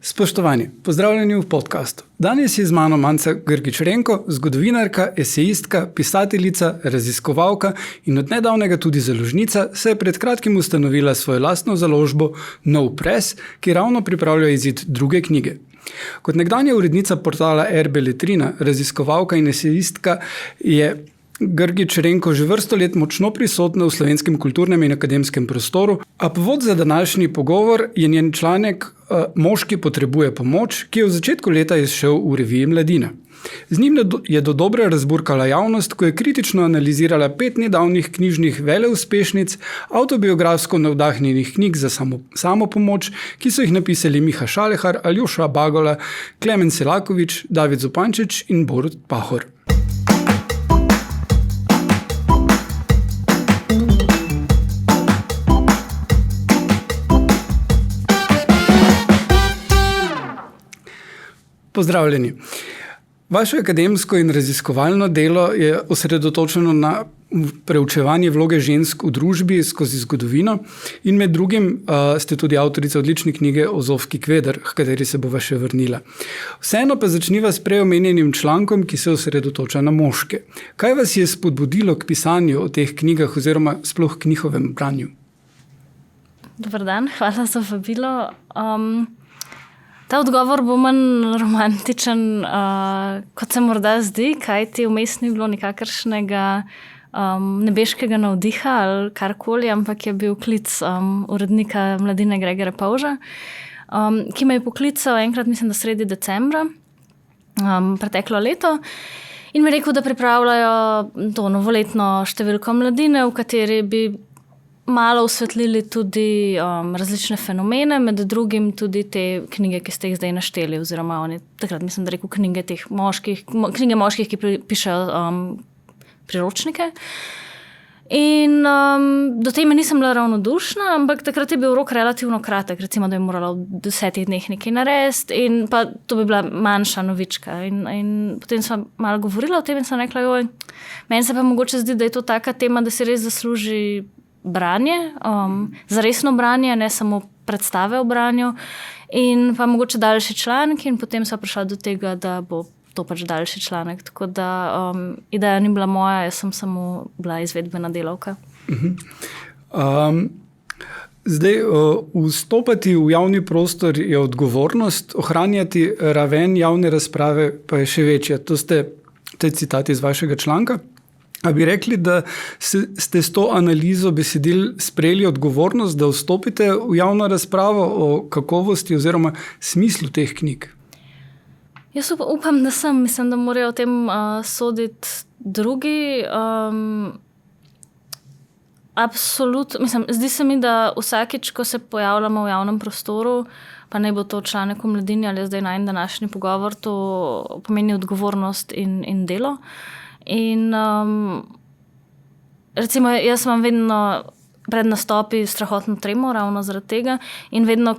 Spoštovani, pozdravljeni v podkastu. Danes je z mano Manca Grgić-Renko, zgodovinarka, esejistka, pisateljica, raziskovalka in od nedavnega tudi založnica, se je pred kratkim ustanovila svojo lastno založbo Nov Press, ki ravno pripravlja izid druge knjige. Kot nekdanja urednica portala RB Letrina, raziskovalka in esejistka je Grgić-Renko že vrsto let močno prisotna v slovenskem kulturnem in akademskem prostoru, a povod za današnji pogovor je njen članek Moški potrebuje pomoč, ki je v začetku leta izšel v reviji Mladina. Z njim je dodobra razburkala javnost, ko je kritično analizirala 5 nedavnih knjižnih veleuspešnic, avtobiografsko navdahnjenih knjig za samopomoč, ki so jih napisali Miha Šalehar, Aljoša Bagola, Klemen Selaković, David Zupančič in Borut Pahor. Pozdravljeni. Vaše akademsko in raziskovalno delo je osredotočeno na preučevanje vloge žensk v družbi skozi zgodovino in med drugim ste tudi avtorica odlične knjige o Zofki Kveder, h kateri se bova še vrnila. Vseeno pa začniva s preomenjenim člankom, ki se osredotoča na moške. Kaj vas je spodbudilo k pisanju o teh knjigah oziroma sploh k njihovem branju? Dobar dan, hvala za vabilo. Ta odgovor bo manj romantičen, kot se morda zdi, kajti vmes ni bilo nikakršnega nebeškega navdiha ali karkoli, ampak je bil klic urednika Mladine Gregorja Pavža, ki me je poklical enkrat, mislim, da sredi decembra, preteklo leto, in mi rekel, da pripravljajo to novoletno številko Mladine, v kateri bi malo osvetlili tudi različne fenomene, med drugim tudi te knjige, ki ste jih zdaj našteli, oziroma oni takrat, mislim, da rekel, knjige moških, ki pišejo priročnike. In do teme nisem bila ravnodušna, ampak takrat je bil rok relativno kratek, recimo, da je morala v 10 dneh nekaj narediti, in pa to bi bila manjša novička. In potem sem malo govorila o tem in sem rekla, meni se pa mogoče zdi, da je to taka tema, da se res zasluži branje, zaresno branje, ne samo predstave o branju, in pa mogoče daljši članek, in potem sem prišla do tega, da bo to pač daljši članek. Tako da ideja ni bila moja, jaz sem samo bila izvedbena delavka. Zdaj, vstopati v javni prostor je odgovornost, ohranjati raven javne razprave pa je še večja. To je citat iz vašega članka. A bi rekli, da ste s to analizo besedil sprejeli odgovornost, da vstopite v javno razpravo o kakovosti oziroma smislu teh knjig? Jaz upam, da sem. Mislim, da morajo o tem soditi drugi. Absolutno. Mislim, zdi se mi, da vsakič, ko se pojavljamo v javnem prostoru, pa naj bo to članek v Mladini ali zdaj najin današnji pogovor, to pomeni odgovornost in delo. In recimo jaz imam vedno pred nastopi strahotno tremo ravno zaradi tega, in vedno,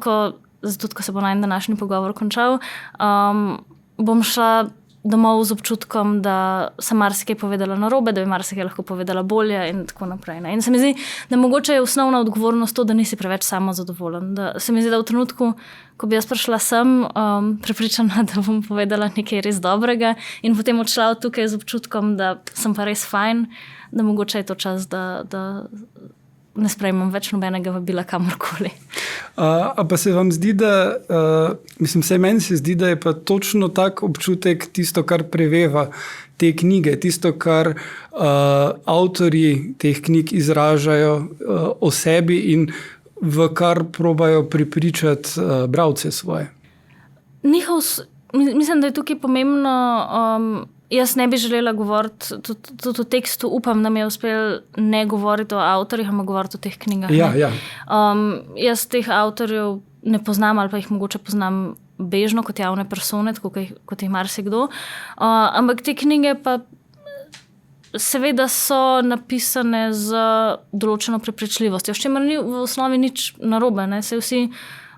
tudi ko se bo najin današnji pogovor končal, bom šla domov z občutkom, da sem marsikaj povedala narobe, da bi marsikaj lahko povedala bolje in tako naprej. In se mi zdi, da mogoče je osnovna odgovornost to, da nisi preveč samozadovoljen. Da se mi zdi, da v trenutku, ko bi jaz prišla sem, prepričana, da bom povedala nekaj res dobrega, in potem odšla od tukaj z občutkom, da sem pa res fajn, da mogoče je to čas, da ne sprejmem več nobenega vabila kamorkoli. A pa se vam zdi, meni se zdi, da je pa točno tak občutek tisto, kar preveva te knjige, tisto, kar avtorji teh knjig izražajo o sebi in v kar probajo prepričati bralce svoje. Mislim, da je tukaj pomembno, jaz ne bi želela govoriti, tudi o tekstu upam, da mi je uspel ne govoriti o avtorjih, ampak govoriti o teh knjigah. Ja. Jaz teh avtorjev ne poznam, ali pa jih mogoče poznam bežno kot javne persone, tako kot jih marsikdo. Ampak te knjige pa seveda so napisane z določeno prepričljivostjo, s čimer ni v osnovi nič narobe. Saj vsi,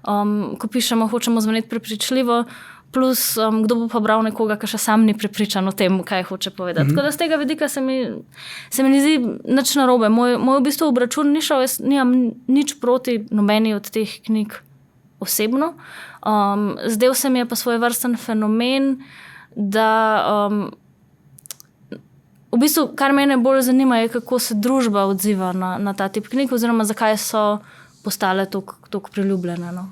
ko pišemo, hočemo zveneti prepričljivo, plus kdo bo pa bral nekoga, ki še sam ni prepričan o tem, kaj hoče povedati. Tako da z tega vidika se mi ne zdi nič narobe. Moj v bistvu obračun ni šel, jaz nimam nič proti nobeni od teh knjig osebno. Zdaj se mi je pa svojevrsten fenomen, da v bistvu, kar mene bolj zanima, je, kako se družba odziva na ta tip knjig, oziroma zakaj so postale toliko priljubljene. No?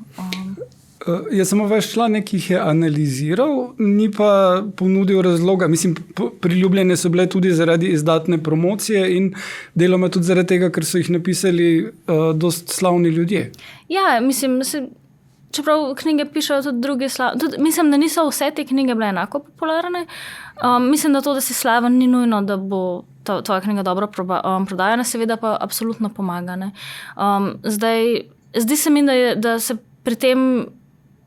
Jaz samo vaš članek jih je analiziral, ni pa ponudil razloga. Mislim, priljubljene so bile tudi zaradi izdatne promocije in deloma tudi zaradi tega, ker so jih napisali dost slavni ljudje. Ja, mislim, čeprav knjige pišejo tudi drugi slavni. Mislim, da niso vse te knjige bile enako popularne. Mislim, da to, da si slaven, ni nujno, da bo tvoja knjiga dobro prodajana, seveda pa absolutno pomaga. Ne? Zdi se mi, da se pri tem,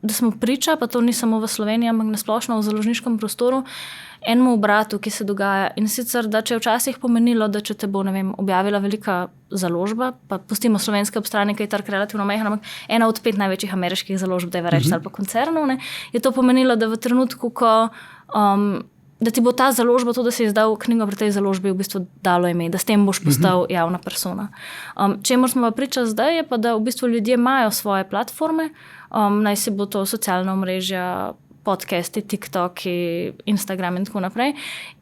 da smo priča, pa to ni samo v Sloveniji, ampak nasplošno v založniškem prostoru, enemu obratu, ki se dogaja. In sicer, da če je včasih pomenilo, da če te bo, ne vem, objavila velika založba, pa pustimo slovenske obstrani, ki je trg relativno majhen, ampak ena od 5 največjih ameriških založb, da je reči, ali pa koncernov, ne, je to pomenilo, da v trenutku, ko da ti bo ta založba, to, da si izdal knjigo pri tej založbi, v bistvu dalo ime, da s tem boš postal javna persona. Čemur smo pa priča zdaj, je pa, da v bistvu ljudje imajo svoje platforme, naj si bo to socialna omrežja, podcasti, TikToki, Instagram in tako naprej.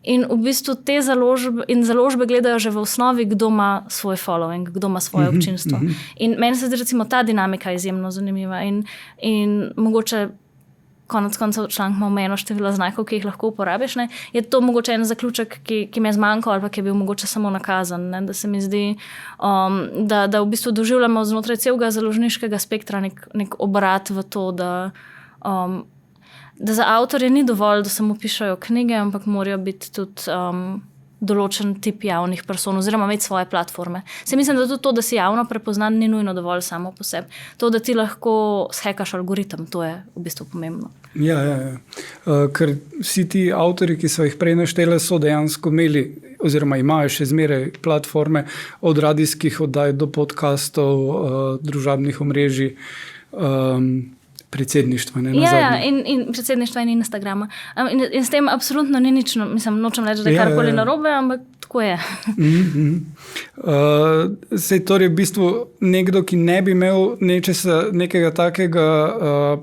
In v bistvu te založbe gledajo že v osnovi, kdo ima svoj following, kdo ima svoje občinstvo. In meni se zdi recimo ta dinamika izjemno zanimiva in mogoče konec koncev članek ima omejeno število znakov, ki jih lahko uporabiš. Ne? Je to mogoče en zaključek, ki me je zmanjkal ali pa ki je bil mogoče samo nakazan. Ne? Da se mi zdi, da v bistvu doživljamo znotraj celega založniškega spektra nek obrat v to, da za avtorje ni dovolj, da samo pišejo knjige, ampak morajo biti tudi določen tip javnih person oziroma imeti svoje platforme. Se mislim, da tudi to, da si javno prepoznan, ni nujno dovolj samo po sebi. To, da ti lahko shackaš algoritem, to je v bistvu pomembno. Ja. Ker vsi ti avtori, ki so jih prej naštele, so dejansko imeli oziroma imajo še zmeraj platforme od radijskih oddaj do podcastov, družabnih omrežij, predsedništva. In predsedništva in Instagrama. In s tem absolutno ni nič, mislim, nočem reči, da je karkoli narobe, ampak tako je. Sej torej v bistvu nekdo, ki ne bi imel nekega takega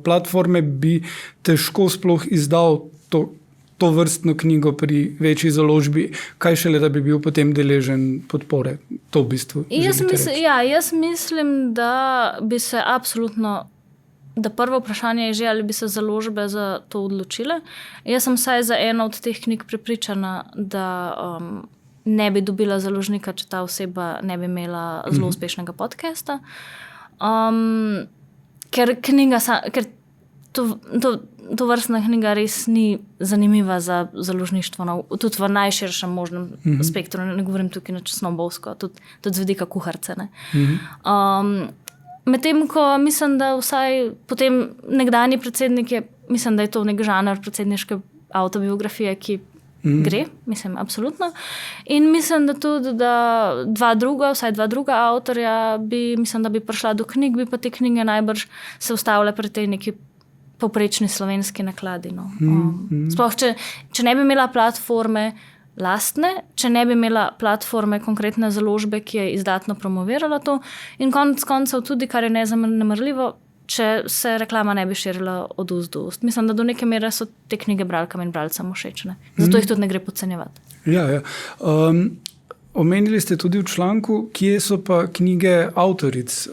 platforme, bi težko sploh izdal to vrstno knjigo pri večji založbi, kaj šele, da bi bil potem deležen podpore. To v bistvu. Jaz mislim, da bi se absolutno da prvo vprašanje je že, ali bi se založbe za to odločile. Jaz sem vsaj za eno od teh knjig prepričana, da ne bi dobila založnika, če ta oseba ne bi imela zelo uspešnega podcasta. Ker to vrstna knjiga res ni zanimiva za založništvo, tudi v najširšem možnem spektru, ne govorim tukaj na časnobovsko, tudi z vidika kuharce. Medtem, ko mislim, da vsaj potem nekdanji predsednik je, mislim, da je to nek žanr predsedniške autobiografije, ki gre, mislim, absolutno. In mislim, da tudi, da vsaj dva druga avtorja mislim, da bi prišla do knjig, bi pa te knjige najbrž se ustavile pri tej neki povprečni slovenski nakladi. Sploh, če ne bi imela platforme lastne, če ne bi imela platforme konkretne založbe, ki je izdatno promovirala to in konec koncev tudi, kar je nezanemrljivo, če se reklama ne bi širila od ust do ust. Mislim, da do neke mere so te knjige bralkam in bralcem všečne. Zato jih tudi ne gre podcenjevati. Ja. Omenili ste tudi v članku, kje so pa knjige avtoric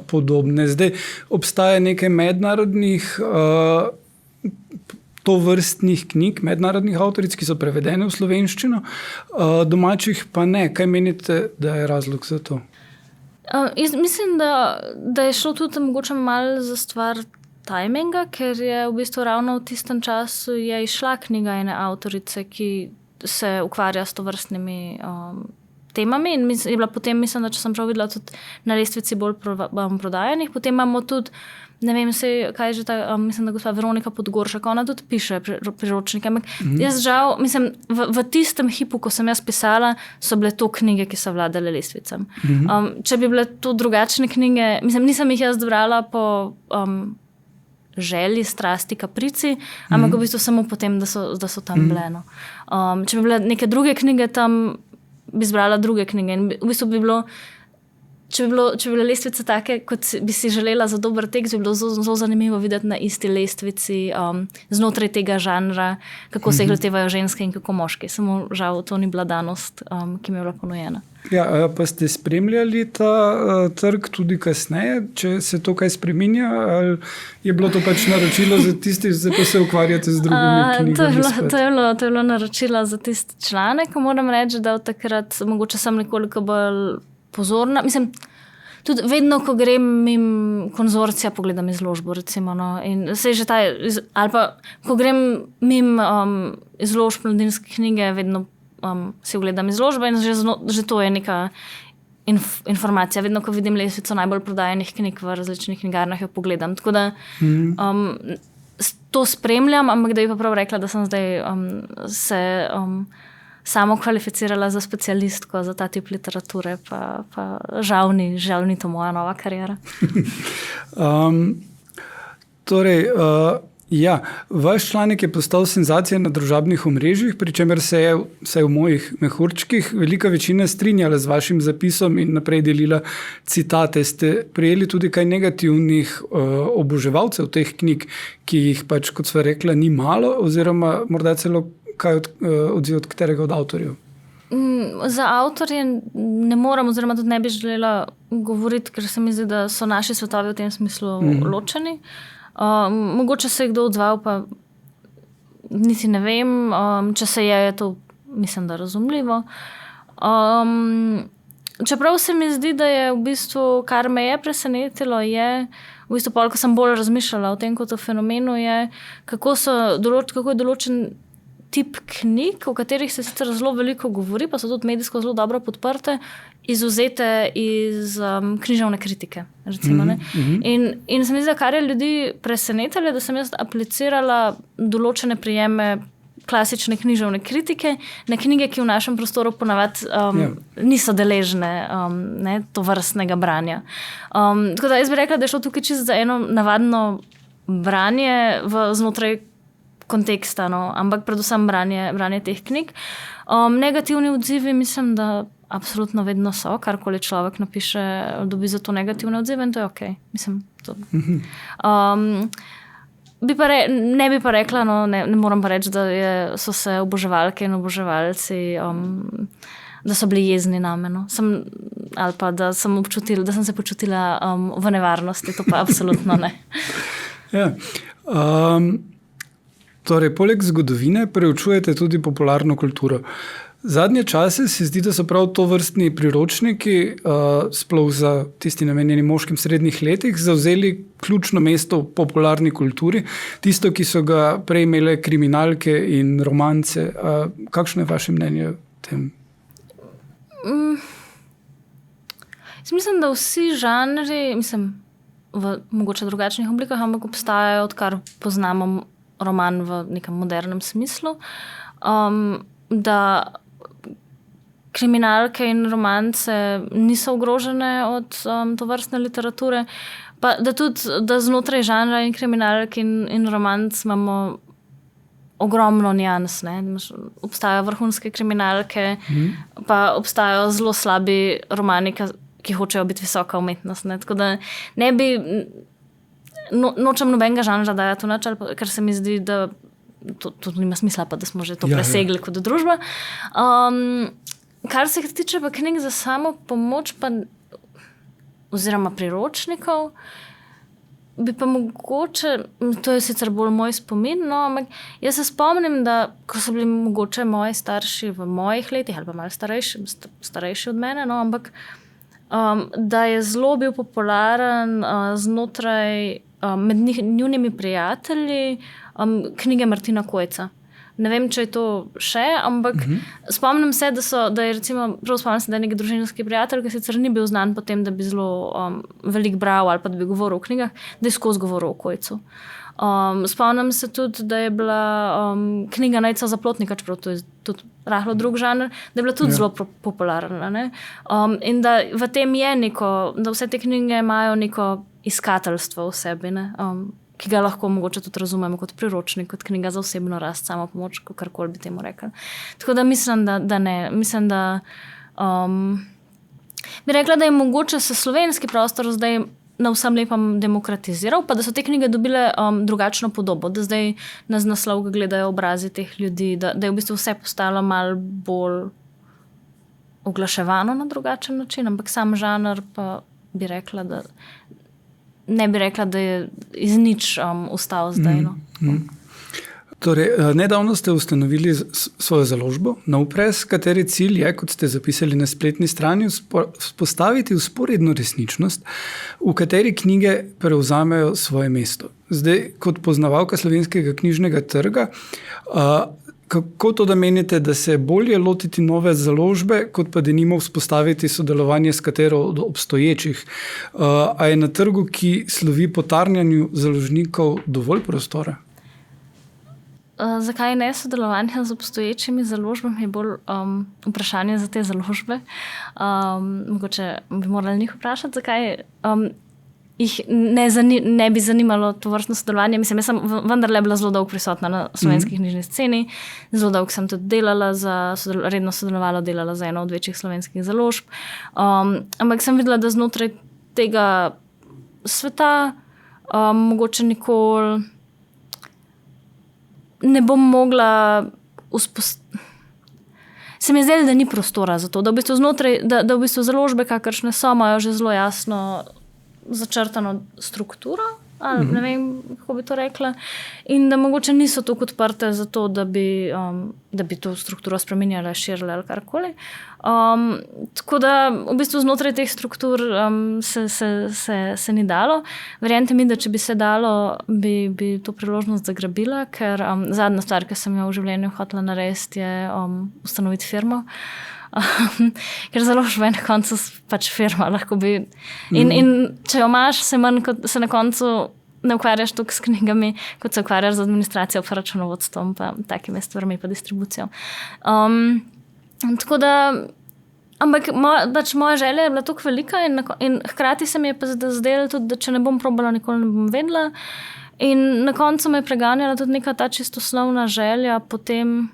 podobne. Zdaj obstaja nekaj mednarodnih tovrstnih knjig, mednarodnih avtoric, ki so prevedene v slovenščino, domačih pa ne. Kaj menite, da je razlog za to? Jaz mislim, da je šlo tudi mogoče malo za stvar tajminga, ker je v bistvu ravno v tistem času je izšla knjiga ene avtorice, ki se ukvarja s tovrstnimi temami in je bila potem, mislim, da če sem prav videla, tudi na lestvici bolj prodajanih. Potem imamo tudi ne vem, kaj je že ta, mislim, da gospa Veronika Podgoršek, ona tudi piše priročnike. Jaz žal, mislim, v tistem hipu, ko sem jaz pisala, so bile to knjige, ki so vladale lestvicam. Če bi bile to drugačne knjige, mislim, nisem jih jaz brala po želji, strasti, kaprici, ampak v bistvu samo potem, da so tam bile. Če bi bile neke druge knjige tam, bi zbrala druge knjige in v bistvu bi bilo če bi bile lestvice take, kot bi si želela za dober tekst, bi bilo zelo zanimivo videti na isti lestvici znotraj tega žanra, kako se jih lotevajo ženske in kako moški. Samo žal to ni bila danost, ki mi je bila ponujena. Ja, pa ste spremljali ta trg tudi kasneje, če se to kaj spreminja, ali je bilo to pač naročilo za tisti, zdaj pa se ukvarjate z drugimi knjigami? To je bilo naročilo za tisti članek, moram reči, da od takrat mogoče sem nekoliko bolj pozorna. Mislim, tudi vedno, ko grem mimo konzorcija, pogledam izložbo, recimo, no, in se že ali pa, ko grem mimo izložb mladinske knjige, vedno si ogledam izložbe in že to je neka informacija. Vedno, ko vidim lestvico najbolj prodajanih knjig v različnih knjigarnah, jo pogledam. Tako da to spremljam, ampak da bi pa prav rekla, da sem zdaj se samo kvalificirala za specialistko za ta tip literature, pa žal ni to moja nova karijera. Ja, vaš članek je postal senzacija na družabnih omrežjih, pri čemer se je, vsaj v mojih mehurčkih, velika večina strinjala z vašim zapisom in naprej delila citate. Ste prejeli tudi kaj negativnih oboževalcev teh knjig, ki jih pač, kot sva rekla, ni malo, oziroma morda celo kaj odziv od katerega od avtorjev? Za avtorje ne moram, oziroma tudi ne bi želela govoriti, ker se mi zdi, da so naši svetovi v tem smislu ločeni. Mogoče se je kdo odzval, pa niti ne vem, če se je to, mislim, da razumljivo. Čeprav se mi zdi, da je v bistvu, kar me je presenetilo, je v bistvu pol, ko sem bolj razmišljala o tem kot o fenomenu, je kako je določen tip knjig, o katerih se sicer zelo veliko govori, pa so tudi medijsko zelo dobro podprte, izvzete iz književne kritike, recimo, ne. In se mi zdi, kar je ljudi presenetilo, da sem jaz aplicirala določene prijeme klasične književne kritike na knjige, ki v našem prostoru ponavadi niso deležne to vrstnega branja. Tako da jaz bi rekla, da je šlo tukaj čisto za eno navadno branje znotraj konteksta, no, ampak predvsem branje teh knjig. Negativni odzivi, mislim, da absolutno vedno so, karkoli človek napiše, dobi za to negativne odzive in to je okej. Mislim, to. Ne bi pa rekla, no, ne moram pa reči, da so se oboževalke in oboževalci, da so bili jezni name, no. Ali pa da sem se počutila v nevarnosti, to pa absolutno ne. Ja. Torej, poleg zgodovine preučujete tudi popularno kulturo. Zadnje čase se zdi, da so prav to vrstni priročniki, sploh za tisti namenjeni moškim srednjih letih, zavzeli ključno mesto v popularni kulturi, tisto, ki so ga prej imele kriminalke in romance. Kakšno je vaše mnenje o tem? Mislim, da vsi žanri, v mogoče drugačnih oblikah, ampak obstajajo, odkar poznamo roman v nekem modernem smislu, da kriminalke in romance niso ogrožene od tovrstne literature, pa da znotraj žanra in kriminalk in romanc imamo ogromno nijans, ne. Obstajajo vrhunske kriminalke, pa obstajajo zelo slabi romani, ki hočejo biti visoka umetnost, ne. Tako da ne bi nočem nobenega žanra dajati v nič, ker se mi zdi, da to nima smisla, pa da smo že to presegli kot družba. Kar se tiče pa knjig za samo pomoč, pa oziroma priročnikov, bi pa mogoče, to je sicer bolj moj spomin, no, ampak jaz se spomnim, da ko so bili mogoče moji starši v mojih letih, ali pa malo starejši od mene, no, ampak da je zelo bil popularen znotraj med njunimi prijatelji knjige Martina Kojca. Ne vem, če je to še, ampak spomnim se, da je nek družinski prijatelj, ki sicer ni bil znan po tem, da bi zelo veliko bral ali pa da bi govoril o knjigah, da je skozi govoril o Kojcu. Spomnim se tudi, da je bila knjiga Nejca Zaplotnika, čeprav to je tudi rahlo drug žanr, da je bila tudi zelo popularna. Ne? In da v tem je da vse te knjige imajo neko iskateljstvo v sebi, ne? Ki ga lahko mogoče tudi razumemo kot priročnik, kot knjiga za osebno rast, samo pomoč, karkoli bi temu rekli. Tako da mislim, da ne. Mislim, da Bi rekla, da je mogoče se slovenski prostor zdaj na vsem lepem demokratiziral, pa da so te knjige dobile drugačno podobo, da zdaj nas naslov gledajo obrazi teh ljudi, da je v bistvu vse postalo malo bolj oglaševano na drugačen način, ampak sam žanr pa bi rekla, da ne bi rekla, da je iz nič ustal zdaj. No. Torej, nedavno ste ustanovili svojo založbo Nov Press, kateri cilj je, kot ste zapisali na spletni strani, vzpostaviti vzporedno resničnost, v kateri knjige prevzamejo svoje mesto. Zdaj, kot poznavalka slovenskega knjižnega trga, kako to, da menite, da se je bolje lotiti nove založbe, kot pa denimo vzpostaviti sodelovanje s katero od obstoječih? A je na trgu, ki slovi po tarnjanju založnikov, dovolj prostora? Zakaj ne sodelovanje z obstoječimi založbami, je bolj vprašanje za te založbe. Mogoče bi morali njih vprašati, zakaj jih ne bi zanimalo to vrstno sodelovanje. Mislim, jaz sem vendarle bila zelo dolgo prisotna na slovenski knjižni sceni, zelo dolgo sem tudi delala redno delala za eno od večjih slovenskih založb. Ampak sem videla, da znotraj tega sveta mogoče nikoli ne bom mogla se mi je zdelo, da ni prostora za to, da v bistvu znotraj, da v bistvu založbe, kakršne so, imajo že zelo jasno začrtano strukturo, ali ne vem, kako bi to rekla, in da mogoče niso tako odprte za to, da bi to strukturo spreminjale, širile ali karkoli. Tako da v bistvu znotraj teh struktur se ni dalo. Verjemite mi, da če bi se dalo, bi to priložnost zagrabila, ker zadnja stvar, ki sem jo v življenju hotela narediti, je ustanoviti firmo. Ker založba je na koncu pač firma, lahko bi. In če jo imaš, se na koncu ne ukvarjaš toliko s knjigami, kot se ukvarjaš z administracijo, pa računovodstvom, pa takimi stvarmi, pa distribucijo. Tako da, ampak moja želja je bila toliko velika in hkrati se mi je pa zdelo tudi, da če ne bom probala, nikoli ne bom vedela. In na koncu me je preganjala tudi neka ta čistoslovna želja potem,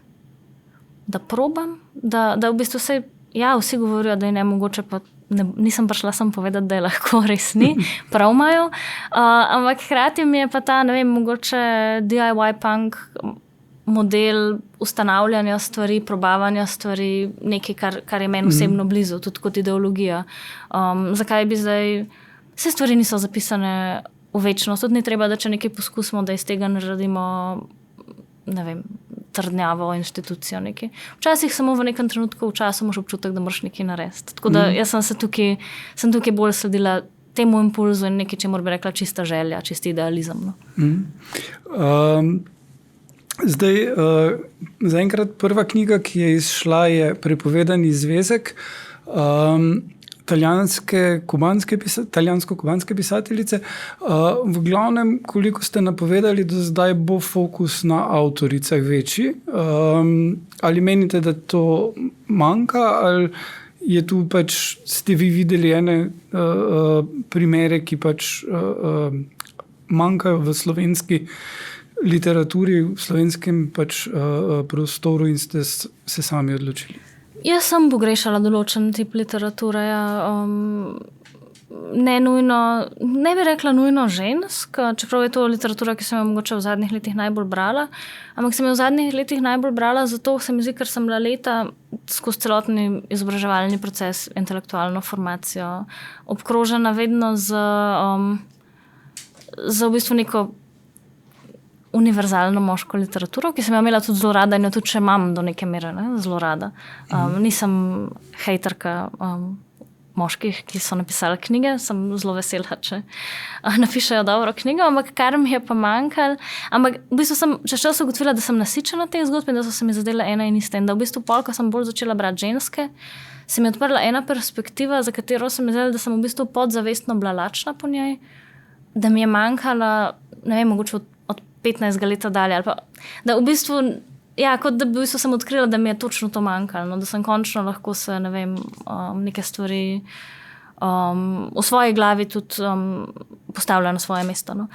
da probam, da v bistvu vsi govorijo, da je nemogoče, pa nisem prišla sem povedati, da je lahko, res ni, prav imajo. Ampak hkrati mi je pa ta, ne vem, mogoče DIY punk model ustanavljanja stvari, probavanja stvari, nekaj, kar je meni osebno blizu, tudi kot ideologija. Zakaj bi zdaj, vse stvari niso zapisane v večnost, tudi ni treba, da če nekaj poskusimo, da iz tega naredimo, ne vem, trdnjavo inštitucijo nekaj. Včasih samo v nekem trenutku v času imaš občutek, da moraš nekaj narediti. Tako da jaz sem tukaj bolj sledila temu impulzu in nekaj, če bi rekla čista želja, čisti idealizem. No. Zdaj, zaenkrat prva knjiga, ki je izšla, je Prepovedani zvezek italijansko-kubanske pisateljice. V glavnem, koliko ste napovedali, da zdaj bo fokus na avtoricah večji. Ali menite, da to manjka, ali je tu pač, ste vi videli ene primere, ki pač manjkajo v slovenski literaturi, v slovenskem pač prostoru in ste se sami odločili? Jaz sem pogrešala določen tip literature, ne nujno, ne bi rekla nujno žensk, čeprav je to literatura, ki sem jo mogoče v zadnjih letih najbolj brala, ampak sem jo v zadnjih letih najbolj brala, zato se mi zdi, ker sem bila leta skozi celotni izobraževalni proces, intelektualno formacijo, obkrožena vedno z v bistvu neko univerzalno moško literaturo, ki sem jo imela tudi zelo rada in jo tudi še imam do neke mere, zelo rada. Nisem hejterka moških, ki so napisali knjige, sem zelo vesela, če napišejo dobro knjigo, ampak kar mi je pa manjkalo, ampak v bistvu sem čez čas ugotovila, da sem nasičena teh zgodb in da so se mi zadele ena in ista in da v bistvu ko sem bolj začela brati ženske, se mi je odprla ena perspektiva, za katero se mi zdela, da sem v bistvu podzavestno bila lačna po njej, da mi je manjkala, ne vem, mogoče od 15 leta dalje, ali pa, da v bistvu, kot da v bistvu sem odkrila, da mi je točno to manjkalo, no, da sem končno lahko se, ne vem, neke stvari v svoji glavi tudi postavlja na svoje mesto. No.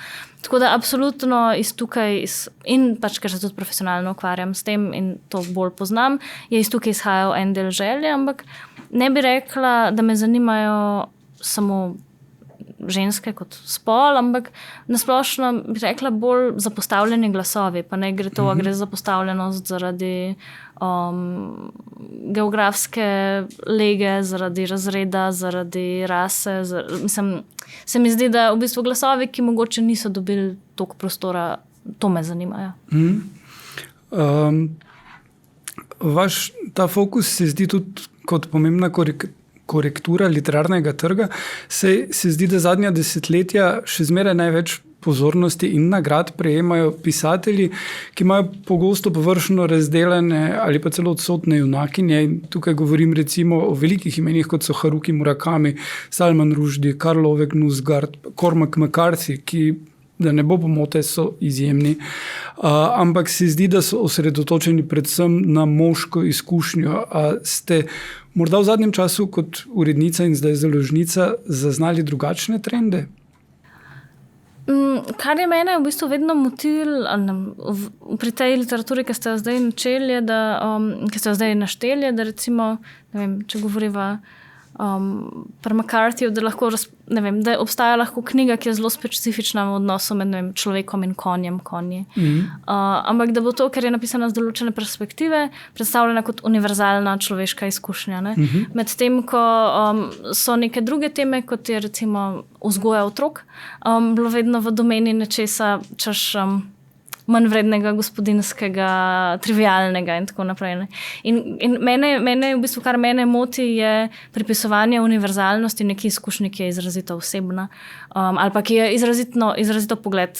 Tako da absolutno iz tukaj, in pač, ker se tudi profesionalno ukvarjam s tem in to bolj poznam, je iz tukaj izhajal en del želje, ampak ne bi rekla, da me zanimajo samo ženske kot spol, ampak nasplošno bi rekla bolj zapostavljeni glasovi, pa ne gre to, gre za zapostavljenost zaradi geografske lege, zaradi razreda, zaradi rase. Se mi zdi, da v bistvu glasovi, ki mogoče niso dobili toliko prostora, to me zanimajo. Vaš ta fokus se zdi tudi kot pomembna korektura literarnega trga. Se zdi, da zadnja desetletja še zmeraj največ pozornosti in nagrad prejemajo pisatelji, ki imajo pogosto površno razdeljene ali pa celo odsotne junakinje. In tukaj govorim recimo o velikih imenih, kot so Haruki Murakami, Salman Rushdie, Karl Ove Knausgaard, Cormac McCarthy, ki, da ne bo pomote, so izjemni. Ampak se zdi, da so osredotočeni predvsem na moško izkušnjo. Ste morda v zadnjem času kot urednica in zdaj založnica zaznali drugačne trende? Kar je mene v bistvu vedno motilo pri tej literaturi, ki ste jo zdaj načeli, ki ste jo zdaj našteli, da recimo, ne vem, če govoriva pri McCarthyju, da lahko, ne vem, da obstaja lahko knjiga, ki je zelo specifična v odnosu med, ne vem, človekom in konji. Ampak da bo to, ker je napisana z določene perspektive, predstavljena kot univerzalna človeška izkušnja. Ne? Medtem, ko so neke druge teme, kot je recimo vzgoja otrok, bilo vedno v domeni nečesa, češ manj vrednega, gospodinskega, trivialnega in tako naprej. Ne? In mene v bistvu, kar mene moti, je pripisovanje univerzalnosti neki izkušnji, ki je izrazito osebna, ali pa ki je izrazito pogled,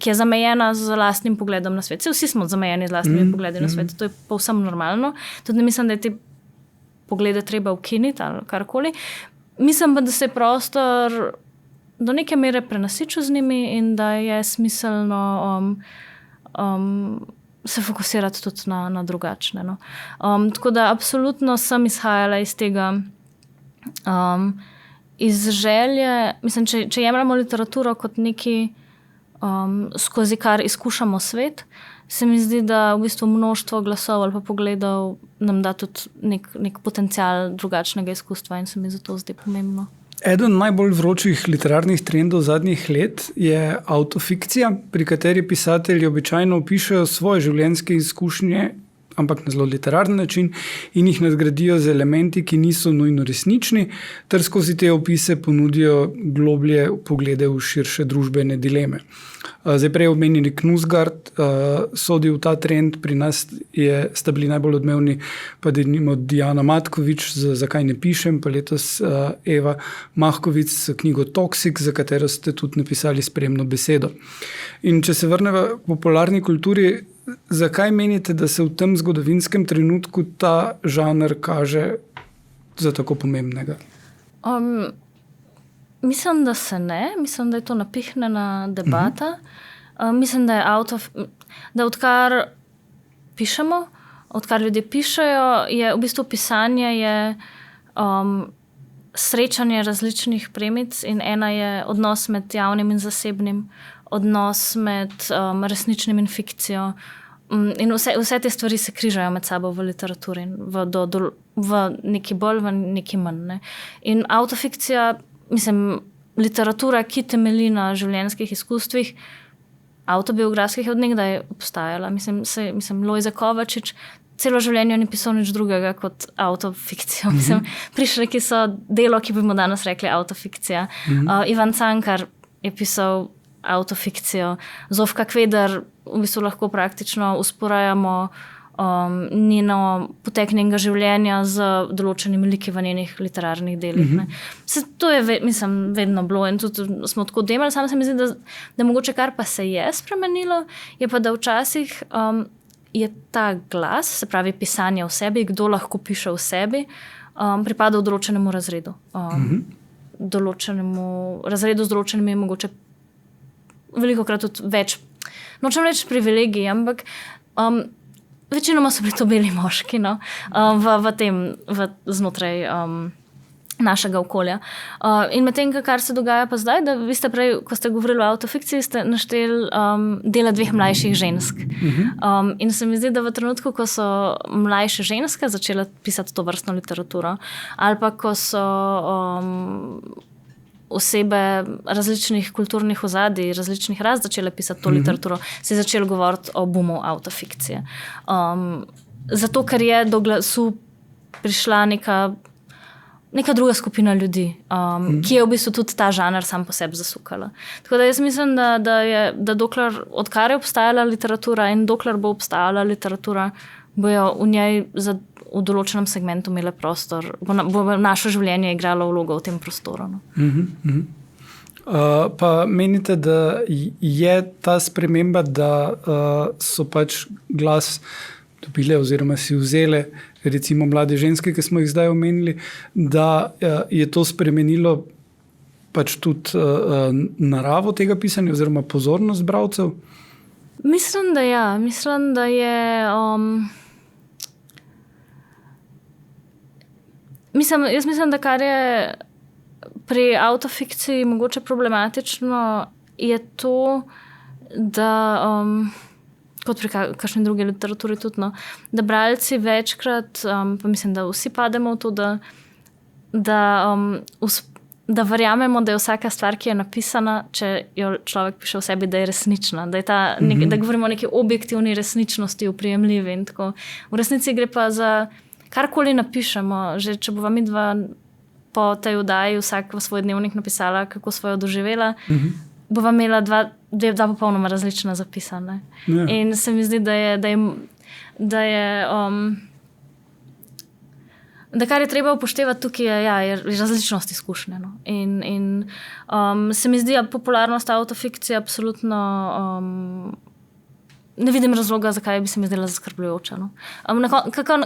ki je zamejena z lastnim pogledom na svet. Vsi smo zamejeni z lastnimi pogledi na svet, to je povsem normalno. Tudi ne mislim, da je te poglede treba ukiniti ali karkoli. Mislim pa, da se je prostor do neke mere prenasičil z njimi in da je smiselno se fokusirati tudi na drugačne. No. Tako da absolutno sem izhajala iz tega, iz želje, mislim, če jemljamo literaturo kot neki, skozi kar izkušamo svet, se mi zdi, da v bistvu množstvo glasov ali pa pogledov nam da tudi nek potencial drugačnega izkustva in se mi zato zdi pomembno. Eden najbolj vročih literarnih trendov zadnjih let je autofikcija, pri kateri pisatelji običajno opišejo svoje življenjske izkušnje, ampak na zelo literarni način, in jih nadgradijo z elementi, ki niso nujno resnični, ter skozi te opise ponudijo globlje poglede v širše družbene dileme. Zdaj prej omenjeni Knausgaard sodi v ta trend, pri nas sta bili najbolj odmevni pa denimo Dijana Matkovič z Zakaj ne pišem, pa letos Eva Mahkovič s knjigo Toxic, za katero ste tudi napisali spremno besedo. In če se vrneva k popularni kulturi, zakaj menite, da se v tem zgodovinskem trenutku ta žanr kaže za tako pomembnega? Mislim, da se ne. Mislim, da je to napihnjena debata. Mislim, da je da odkar pišemo, odkar ljudje pišejo, je v bistvu pisanje je srečanje različnih premic in ena je odnos med javnim in zasebnim, odnos med resničnim in fikcijo. In vse te stvari se križajo med sabo v literaturi, v neki bolj, v neki manj. Ne? In autofikcija, mislim, literatura, ki temelji na življenjskih izkustvih, avtobiografskih, od nekdaj obstajala. Mislim, Lojze Kovačič celo življenje ni pisal nič drugega kot autofikcijo. Mislim, Prišleki so delo, ki bi mu danes rekli autofikcija. Ivan Cankar je pisal autofikcijo. Zofka Kveder v bistvu lahko praktično usporajamo njeno potek njenega življenja z določenimi liki v njenih literarnih delih. To je, mislim, vedno bilo in tudi smo tako demali. Samo se mi zdi, da mogoče kar pa se je spremenilo, je pa, da včasih je ta glas, se pravi pisanje v sebi, kdo lahko piše v sebi, pripada v določenemu razredu. Določenemu razredu z določenimi mogoče velikokrat tudi več, nočem reči privilegij, ampak večinoma so bili to beli moški, no? Znotraj našega okolja. In medtem, kar se dogaja pa zdaj, da vi ste prej, ko ste govorili o autofikciji, ste našteli dela 2 mlajših žensk. In se mi zdi, da v trenutku, ko so mlajše ženske začele pisati to vrstno literaturo, ali pa ko so osebe različnih kulturnih ozadij, različnih ras začele pisati to literaturo, se je začelo govoriti o boomu autofikcije. Zato, ker je do glasu prišla neka druga skupina ljudi, ki je v bistvu tudi ta žanr sam po sebi zasukala. Tako da jaz mislim, da dokler, odkar je obstajala literatura in dokler bo obstajala literatura, bojo v njej v določenem segmentu imele prostor, bo naše življenje igralo vlogo v tem prostoru. No. Pa menite, da je ta sprememba, da so pač glas dobile oziroma si vzele recimo mlade ženske, ki smo jih zdaj omenili, da je to spremenilo pač tudi naravo tega pisanja oziroma pozornost bralcev? Mislim, da ja. Mislim, da je... Jaz mislim, da kar je pri autofikciji mogoče problematično, je to, da... kot pri kakšni drugi literaturi tudi, no, da bralci večkrat, pa mislim, da vsi pademo v to, da verjamemo, da je vsaka stvar, ki je napisana, če jo človek piše v sebi, da je resnična, da je da govorimo o neki objektivni resničnosti, oprijemljivi in tako. V resnici gre pa za karkoli napišemo, že če bova midva po tej oddaji vsak v svoj dnevnik napisala, kako svojo doživela, bova imela dva popolnoma različna zapisana. Ja. In se mi zdi, da kar je treba upoštevati tukaj je različnost izkušnje. No. In se mi zdi, da popularnost autofikcije absolutno ne vidim razloga, zakaj bi se mi zdela zaskrbljujoča. No.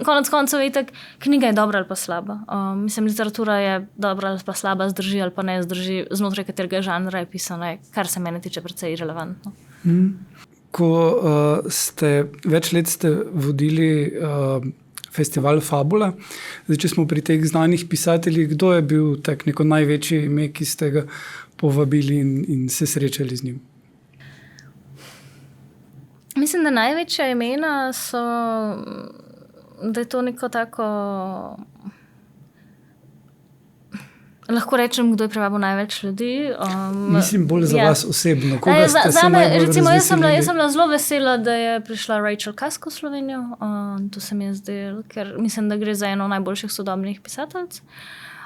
Konec koncev je itak, knjiga je dobra ali pa slaba. Mislim, literatura je dobra ali pa slaba, zdrži ali pa ne zdrži, znotraj katerega žanra je pisana, kar se mene tiče precej irelevantno. Ko več let ste vodili festival Fabula, zdaj, če smo pri teh znanih pisateljih, kdo je bil tak neko največji ime, ki ste ga povabili in se srečali z njim? Mislim, da največja imena so, da je to neko tako, lahko rečem, kdo je privabil največ ljudi. Mislim bolj za vas osebno. Koga ste se najbolj recimo, jaz sem razveselili? bila zelo vesela, da je prišla Rachel Cusk v Slovenijo. To se mi je zdelo, ker mislim, da gre za eno najboljših sodobnih pisateljic.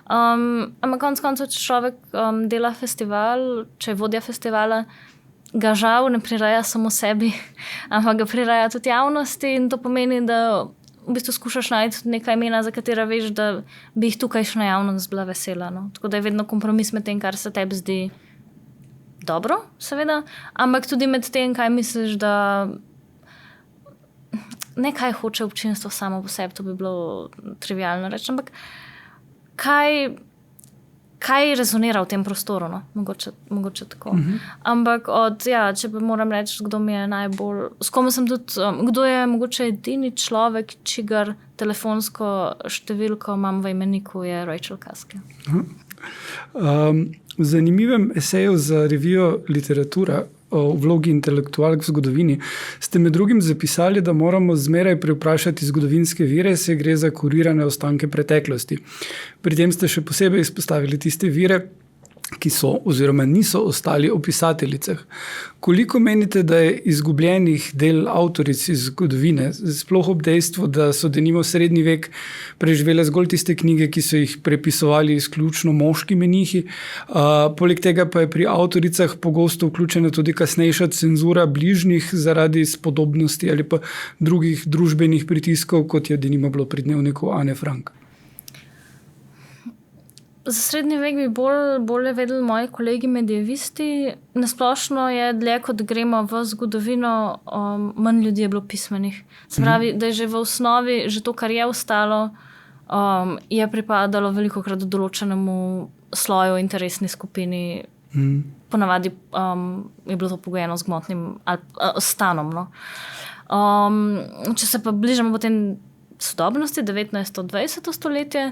Ampak konec koncev, če človek dela festival, če je vodja festivala, ga žal ne prireja samo sebi, ampak ga prireja tudi javnosti in to pomeni, da v bistvu skušaš najti nekaj imena, za katera veš, da bi jih tukajšnja javnost bila vesela. No. Tako da je vedno kompromis med tem, kar se tebi zdi dobro, seveda, ampak tudi med tem, kaj misliš, da ne kaj hoče občinstvo samo po sebi, to bi bilo trivialno reči, ampak kaj rezonira v tem prostoru, no? Mogoče tako. Ampak če pa moram reči, kdo mi je najbolj, s kom sem tudi, kdo je mogoče edini človek, čigar telefonsko številko imam v imeniku, je Rachel Cusk. V zanimivem eseju za revijo Literatura o vlogi intelektualk v zgodovini ste med drugim zapisali, da moramo zmeraj prevprašati zgodovinske vire, se gre za kurirane ostanke preteklosti. Pri tem ste še posebej izpostavili tiste vire, ki so oziroma niso ostali o pisateljicah. Koliko menite, da je izgubljenih del avtoric iz zgodovine, sploh ob dejstvu, da so denimo srednji vek preživele zgolj tiste knjige, ki so jih prepisovali izključno moški menihi, poleg tega pa je pri avtoricah pogosto vključena tudi kasnejša cenzura bližnjih zaradi spodobnosti ali pa drugih družbenih pritiskov, kot je denimo bilo pri dnevniku Ane Frank. Za srednji vek bi bolje vedeli moji kolegi medievisti. Nasplošno je dlje, kot gremo v zgodovino, manj ljudi je bilo pismenih. Se pravi, da je že v osnovi, že to, kar je ostalo, je pripadalo velikokrat določenemu sloju, interesni skupini. Ponavadi je bilo to pogojeno z gmotnim stanom. No. Če se pa bližamo potem sodobnosti, 19. 20. stoletje,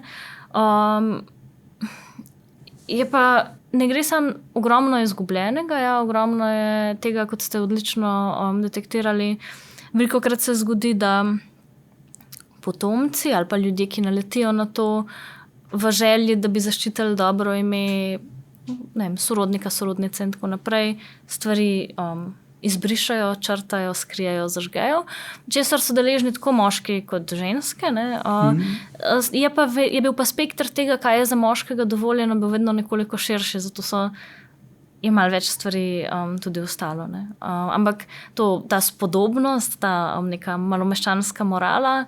je pa ne gre samo ogromno izgubljenega, ja, ogromno je tega, kot ste odlično detektirali. Velikokrat se zgodi, da potomci ali pa ljudje, ki naletijo na to v želji, da bi zaščitili dobro ime, ne vem, sorodnika, sorodnice in tako naprej, stvari izbrišajo, črtajo, skrijejo, zažgejo. Česar so deležni tako moški kot ženske. Ne? Je bil pa spektr tega, kaj je za moškega dovoljeno, bil vedno nekoliko širši, zato je malo več stvari tudi ostalo. Ne? Ampak ta spodobnost, ta neka malomeščanska morala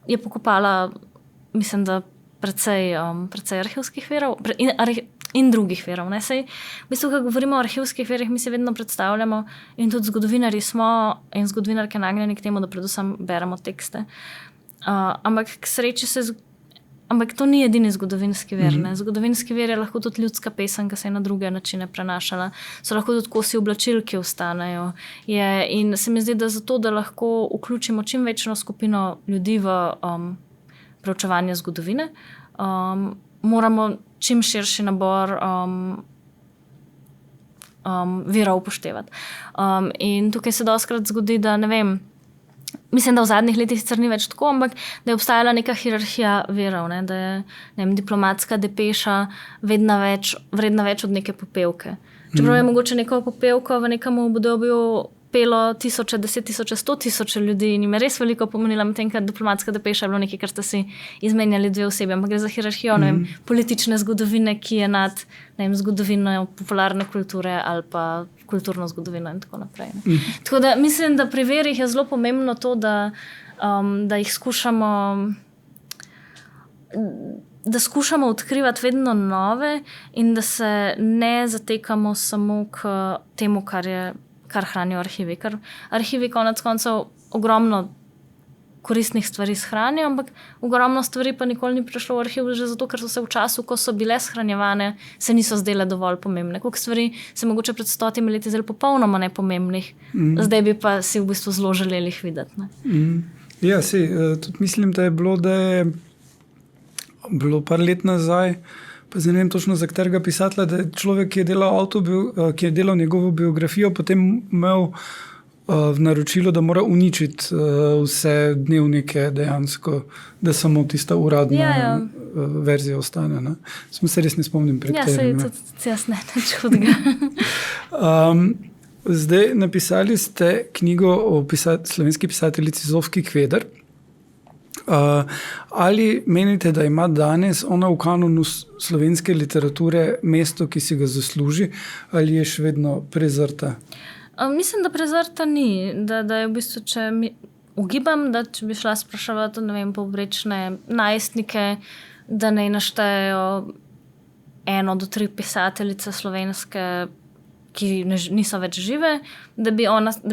je pokopala, mislim, da precej arhivskih virov in drugih virov. Ne? Sej, v bistvu, ko govorimo o arhivskih virih, mi se vedno predstavljamo in tudi zgodovinarji smo in zgodovinarke nagnjeni k temu, da predvsem beremo tekste. Ampak k sreči ampak to ni edini zgodovinski vir. Ne? Zgodovinski vir je lahko tudi ljudska pesem, ki se je na druge načine prenašala. So lahko tudi kosi oblačil, ki ostanejo. In se mi zdi, da zato, da lahko vključimo čim večjo skupino ljudi v preučevanje zgodovine, moramo čim širši nabor virov upoštevati. In tukaj se dostikrat zgodi, da ne vem, mislim, da v zadnjih letih sicer ni več tako, ampak da je obstajala neka hierarhija virov, ne, da je diplomatska depeša vredna več od neke popevke. Čeprav je mogoče neko popevko v nekem obdobju pelo 1000, 10 000, 100 000 ljudi in jim je res veliko pomenila, medtem ko diplomatska depeša je bilo nekaj, kar ste si izmenjali dve osebi, ampak gre za hierarhijo politične zgodovine, ki je nad zgodovino popularne kulture ali pa kulturno zgodovino in tako naprej. Tako da mislim, da pri verih je zelo pomembno to, da jih skušamo odkrivati vedno nove in da se ne zatekamo samo k temu, kar hranijo arhivi. Ker arhivi konec koncev ogromno koristnih stvari shranijo, ampak ogromno stvari pa nikoli ni prišlo v arhiv, že zato, ker so se v času, ko so bile shranjevane, se niso zdele dovolj pomembne. Koliko stvari se mogoče pred 100 leti zdelo popolnoma nepomembnih, zdaj bi pa si v bistvu zelo želeli jih videti. Ne? Ja, tudi mislim, da je bilo par let nazaj, pa zdaj ne vem točno za katerega pisatelja, da je človek, ki je delal njegovo biografijo, potem imel v naročilu, da mora uničiti vse dnevnike dejansko, da samo tista uradna verzija ostane. Ne? Smo se res ne spomnim pred tem. Ja, se je tudi jaz ne čudega. Zdaj napisali ste knjigo o slovenski pisateljici Zofki Kveder. Ali menite, da ima danes ona v kanonu slovenske literature mesto, ki si ga zasluži, ali je še vedno prezrta? Mislim, da prezrta ni. Da je v bistvu, če ugibam, da če bi šla spraševati, ne vem, povprečne najstnike, da naj naštejejo 1 do 3 pisateljice slovenske, ki niso več žive, da bi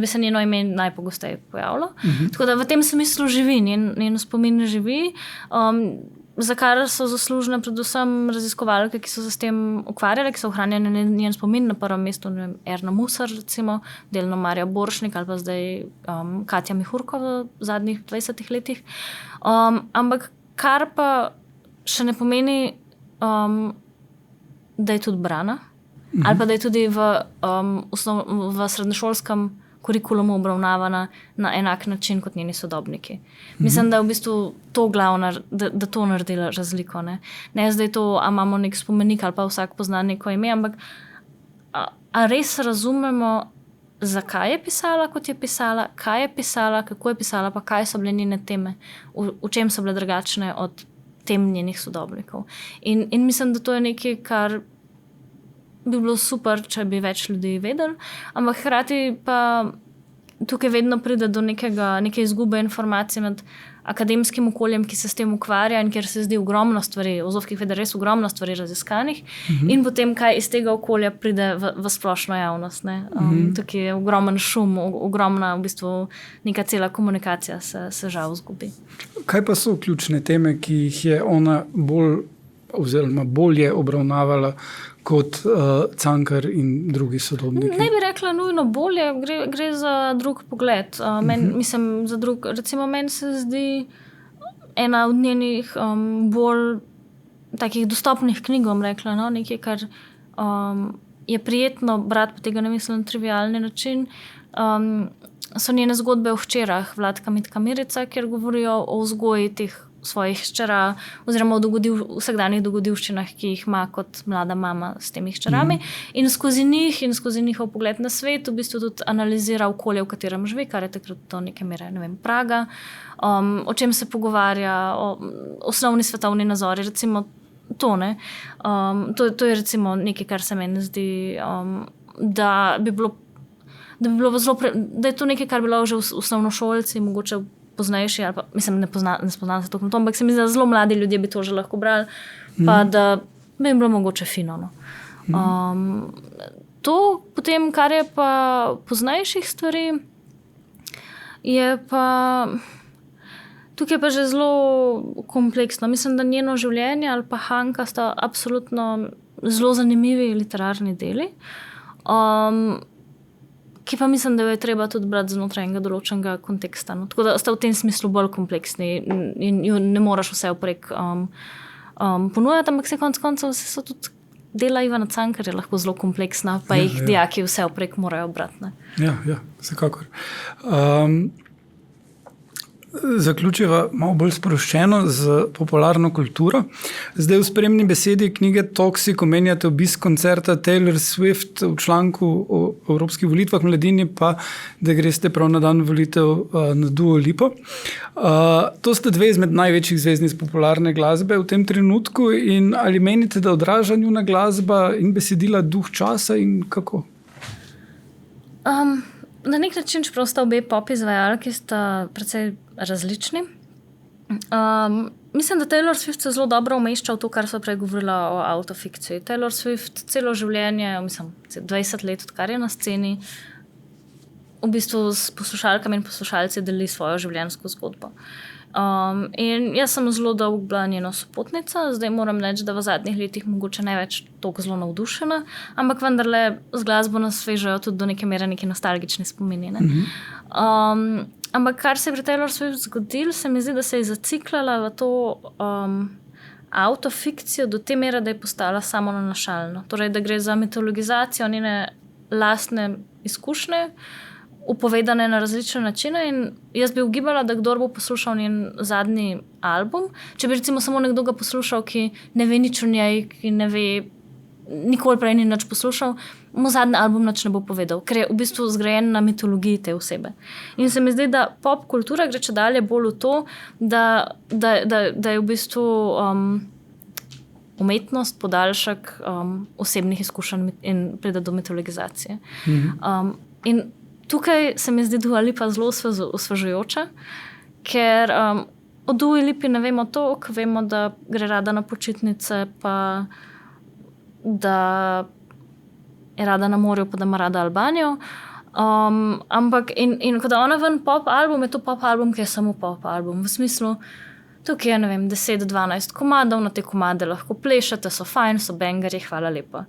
se njeno ime najpogosteje pojavilo. Tako da v tem smislu živi, njen spomin živi, za kar so zaslužne predvsem raziskovalke, ki so se s tem ukvarjale, ki so ohranjali njen spomin, na prvem mestu Erna Musar, recimo, delno Marja Boršnik ali pa zdaj Katja Mihurko v zadnjih 20 letih. Ampak kar pa še ne pomeni, da je tudi brana, ali pa da je tudi v srednješolskem kurikulumu obravnavana na enak način kot njeni sodobniki. Mislim, da je v bistvu to glavno, da to naredila razliko. Ne zdaj to, a imamo nek spomenik ali pa vsak pozna neko ime, ampak a res razumemo, zakaj je pisala, kot je pisala, kaj je pisala, kako je pisala, pa kaj so bile njene teme, v čem so bile drugačne od tem njenih sodobnikov. In mislim, da to je nekaj, kar bi bilo super, če bi več ljudi vedeli, ampak hkrati pa tukaj vedno pride do neke izgube informacij med akademskim okoljem, ki se s tem ukvarja in kjer se zdi ogromno stvari, v Zofki Kveder res ogromno stvari raziskanih, in potem, kaj iz tega okolja pride v splošno javnost. Tukaj je ogromen šum, ogromna v bistvu neka cela komunikacija se žal zgubi. Kaj pa so ključne teme, ki jih je ona bolje obravnavala kot Cankar in drugi sodobniki? Ne bi rekla nujno bolje, gre za drug pogled. Recimo meni se zdi ena od njenih bolj takih dostopnih knjig, bom rekla, no? Nekaj, kar je prijetno brati, pa tega ne mislim na trivialni način. So njene zgodbe o hčerah Vladka Mitka Mirica, kjer govorijo o vzgoji teh svojih hčera oziroma o vsakdanjih dogodivščinah, ki jih ima kot mlada mama s temi hčerami. In skozi njihov pogled na svet v bistvu tudi analizira okolje, v katerem živi, kar je takrat do neke mere, ne vem, Praga, o čem se pogovarja, o osnovni svetovni nazori, recimo to, ne. To je recimo nekaj, kar se meni zdi, da bi bilo zelo, da je to nekaj, kar bi bilo že osnovnošolci, mogoče poznajši, ali pa, mislim, ne spoznam se toliko na to, ampak se mi zdi, da zelo mladi ljudje bi to že lahko brali, pa da bi jim bilo mogoče fino. No. To potem, kar je pa poznajših stvari, je pa tukaj pa že zelo kompleksno. Mislim, da njeno življenje ali pa Hanka sta absolutno zelo zanimivi literarni deli, ki pa mislim, da jo je treba tudi brati znotraj enega določenega konteksta. No. Tako da sta v tem smislu bolj kompleksni in jo ne moraš vse vprek ponujati, ampak se konec koncev so tudi dela Ivana Cankarja lahko zelo kompleksna, pa jih dijaki vse vprek morajo brati. Ne. Ja, vsekakor. Zaključiva malo bolj sproščeno z popularno kulturo. Zdaj v spremni besedi knjige Toxic omenjate obisk koncerta Taylor Swift v članku o evropskih volitvah v Mladini, pa da greste prav na dan volitev na Dua Lipo. To sta dve izmed največjih zvezdnic popularne glasbe v tem trenutku in ali menite, da odraža njuna glasba in besedila duh časa in kako? Na nek način, čeprav sta obe pop izvajalki, sta precej različni. Mislim, da Taylor Swift se zelo dobro umešča v to, kar sva prej govorila o autofikciji. Taylor Swift celo življenje, mislim, 20 let, odkar je na sceni, v bistvu s poslušalkami in poslušalci deli svojo življenjsko zgodbo. In jaz sem zelo dolgo bila njena sopotnica, zdaj moram reči, da v zadnjih letih mogoče ne več toliko zelo navdušena, ampak vendarle z glasbo nas svežajo tudi do neke mere neki nostalgični spomini. Ne? Ampak kar se je pri Taylor Swift zgodilo, se mi zdi, da se je zaciklala v to autofikcijo do te mere, da je postala samonanašalna. Torej, da gre za mitologizacijo njene lastne izkušnje, upovedane na različne načine in jaz bi ugibala, da kdor bo poslušal njen zadnji album, če bi recimo samo nekdo ga poslušal, ki ne ve nič o njej, ki ne ve, nikoli prej ni nič poslušal, mu zadnji album nič ne bo povedal, ker je v bistvu zgrajen na mitologiji te osebe. In se mi zdi, da pop kultura gre čedalje bolj v to, da je v bistvu umetnost, podaljšek osebnih izkušenj in pride do mitologizacije. In tukaj se mi zdi Dua Lipa zelo osvežujoča, ker o Dua Lipi ne vemo toliko, vemo, da gre rada na počitnice, pa da je rada na morju, pa da ima rada Albanijo. Ampak in ko da ona ven pop album, je to pop album, ki je samo pop album. V smislu, tukaj je, ne vem, 10-12 komadov, na te komade lahko plešete, so fajn, so bangerji, hvala lepa.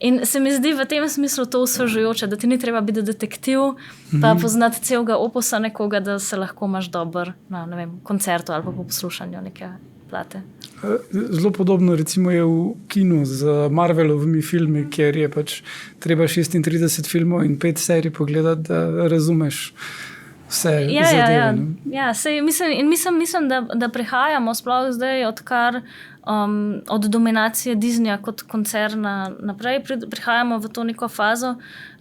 In se mi zdi v tem smislu to osvežujoče, da ti ni treba biti detektiv, pa poznati celega oposa nekoga, da se lahko imaš dober na, ne vem, koncertu ali pa po poslušanju neke plate. Zelo podobno recimo je v kinu z Marvelovimi filmi, kjer je pač treba 36 filmov in 5 serij pogledati, da razumeš vse zadeve. Ja, mislim, da prihajamo sploh zdaj, odkar od dominacije Disneya kot koncerna naprej, prihajamo v to neko fazo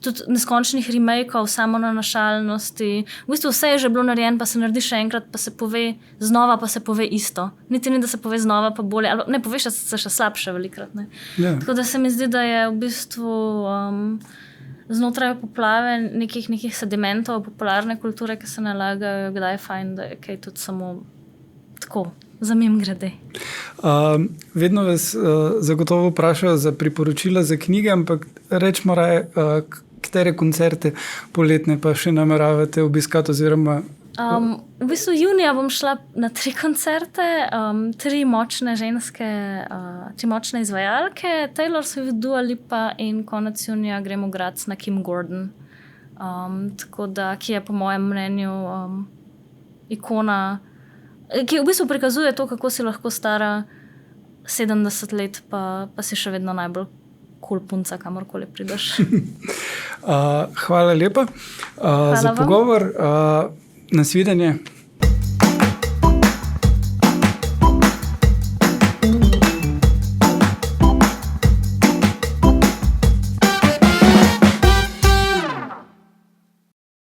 tudi neskončnih remakeov, samonanašalnosti. V bistvu vse je že bilo narejeno, pa se naredi še enkrat, pa se pove znova, pa se pove isto. Niti ni, da se pove znova, pa bolje. Ali ne, poveš, da se še slabše velikrat. Ne? Ja. Tako da se mi zdi, da je v bistvu znotraj poplave nekih sedimentov popularne kulture, ki se nalagajo, kdaj je fajn, da je kaj tudi samo tako za mim grede. Vedno vas zagotovo vprašajo za priporočila za knjige, ampak rečemo raje, katere koncerte poletne pa še nameravate obiskati oziroma... V bistvu junija bom šla na 3 koncerte, 3 močne ženske, 3 močne izvajalke, Taylor Swift, Dua Lipa in konec junija gremo v Graz na Kim Gordon. Tako da, ki je po mojem mnenju ikona, ki v bistvu prikazuje to, kako si lahko stara 70 let, pa si še vedno najbolj kul punca, kamorkoli prideš. Hvala lepa za pogovor. Nasvidenje.